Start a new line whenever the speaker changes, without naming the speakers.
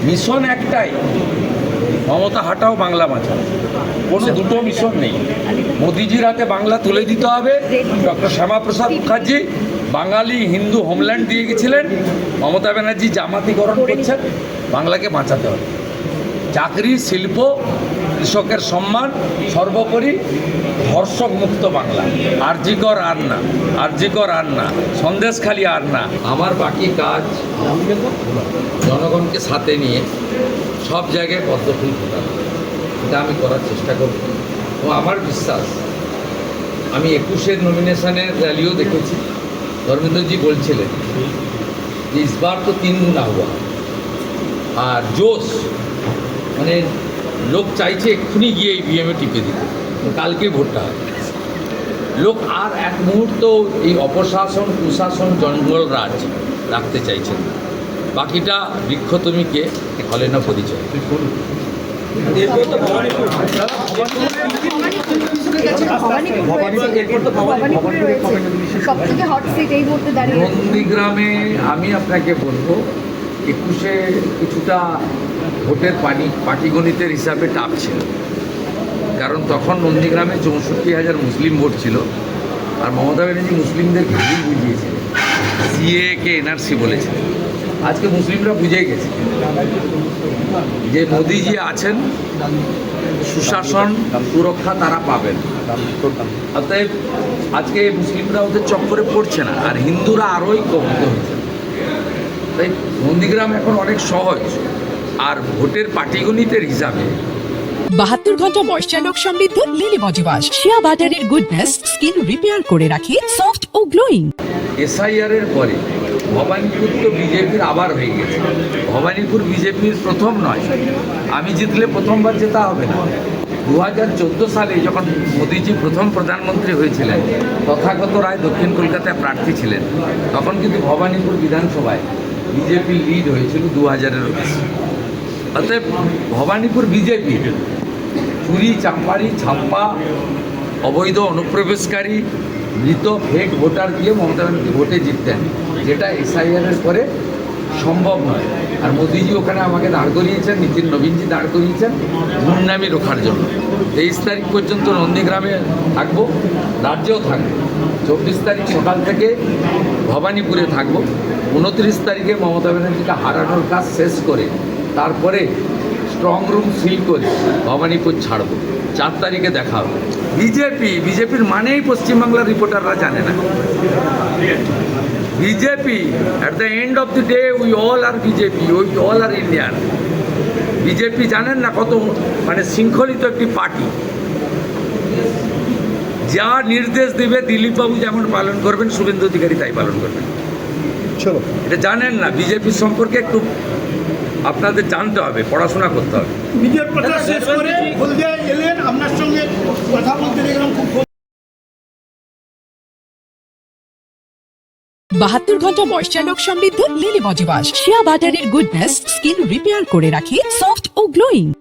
Mission একটাই, মমতা হাটাও বাংলা বাঁচাও। কোনো দুটো মিশন নেই। মোদিজির হাতে বাংলা তুলে দিতে হবে। ডক্টর শ্যামাপ্রসাদ মুখার্জি বাঙালি হিন্দু হোমল্যান্ড দিয়ে গেছিলেন, মমতা ব্যানার্জি জামাতিকরণ করছেন। বাংলাকে বাঁচাতে হবে। চাকরি, শিল্প, কৃষকের সম্মান, সর্বোপরি ধর্ষক মুক্ত বাংলা। আরজিকর আর না, আরজিকর আর না, সন্দেশখালি আর না। আমার বাকি কাজ জনগণকে সাথে নিয়ে সব জায়গায় পদ্মফুল ফোটানো, এটা আমি করার চেষ্টা করব। ও আমার বিশ্বাস, আমি 21-এর নমিনেশনের র্যালিও দেখেছি। ধর্মেন্দ্রজি বলছিলেন যে ইসবার তো 3 গুণা হুয়া। আর জোশ, মানে লোক চাইছে এক্ষুনি গিয়ে ইভিএমে টিপে দিতে, কালকে ভোটটা হয়। লোক আর এক মুহূর্ত এই অপশাসন, কুশাসন, জঙ্গল রাজ রাখতে চাইছেন না। বাকিটা বৃক্ষতমিকে হলে না পরিচয়। নন্দীগ্রামে আমি আপনাকে বলবো 21-এ কিছুটা ভোটের পাটিগণিতের হিসাবে টাপ ছিল, কারণ তখন নন্দীগ্রামে 64,000 মুসলিম ভোট ছিল। আর মমতা ব্যানার্জি মুসলিমদেরকে ভুল বুঝিয়েছিলেন, সিএকে এনআরসি বলেছিলেন। আজকে মুসলিমরা বুঝে গেছে যে মোদিজি আছেন, সুশাসন, সুরক্ষা তারা পাবেন। অতএব আজকে মুসলিমরা ওদের চক্করে পড়ছে না, আর হিন্দুরা আরোই কমিত হয়েছে। তাই নন্দীগ্রাম এখন অনেক সহজ। আর ভোটের পাটিগণিতের হিসাবে
72 ঘন্টা ময়েশ্চার লক সমৃদ্ধ লিলি বডি ওয়াশ, শিয়া বাটারের গুডনেস স্কিন রিপেয়ার করে রাখে সফট ও গ্লোয়িং।
এসআইআর এর পরে ভবানীপুর তো বিজেপির আবার হয়ে গেছে। ভবানীপুর বিজেপির প্রথম নয়, আমি জিতলে প্রথমবার জেতা হবে না। 2014 সালে যখন মোদিজি প্রথম প্রধানমন্ত্রী হয়েছিলেন, তথাগত রায় দক্ষিণ কলকাতায় প্রার্থী ছিলেন, তখন কিন্তু ভবানীপুর বিধানসভায় বিজেপি লিড হয়েছিল 2000-এরও বেশি। অতএব ভবানীপুর বিজেপি চুরি, চাম্পারি, ছাপ্পা, অবৈধ অনুপ্রবেশকারী, মৃত ফেক ভোটার দিয়ে মমতা ব্যানার্জি ভোটে জিততেন, যেটা এসআইআরের পরে সম্ভব নয়। আর মোদিজি ওখানে আমাকে দাঁড় করিয়েছেন, নীতিন নবীনজি দাঁড় করিয়েছেন গুমনামি রোখার জন্য। 23 তারিখ পর্যন্ত নন্দীগ্রামে থাকবো, রাজ্যেও থাকবো। 24 তারিখ সকাল থেকে ভবানীপুরে থাকবো। 29 তারিখে মমতা ব্যানার্জিকে হারানোর কাজ শেষ করে তারপরে স্ট্রং রুম সিল করে ভবানীপুর ছাড়বো। 4 তারিখে দেখা হবে। বিজেপির মানেই পশ্চিমবাংলার রিপোর্টাররা জানে না। BJP at the end of the day we all are BJP, we all are Indian. BJP জানেন না কত মানে শৃঙ্খলিত একটি পার্টি। যা নির্দেশ দেবে দিলীপবাবু যেমন পালন করবেন, শুভেন্দু অধিকারী তাই পালন করবেন। চলো, এটা জানেন না। বিজেপির সম্পর্কে একটু আপনাদের জানতে হবে, পড়াশোনা করতে হবে।
নিজের প্রচার শেষ করে হলদিয়ায় এলেন, আপনার সঙ্গে কথা বলতে দেখলাম খুব।
72 ঘন্টা ময়েশ্চার লক সমৃদ্ধ লিলি বডি ওয়াশ, শিয়া বাটারের গুডনেস স্কিন রিপেয়ার করে রাখে সফট ও গ্লোয়িং।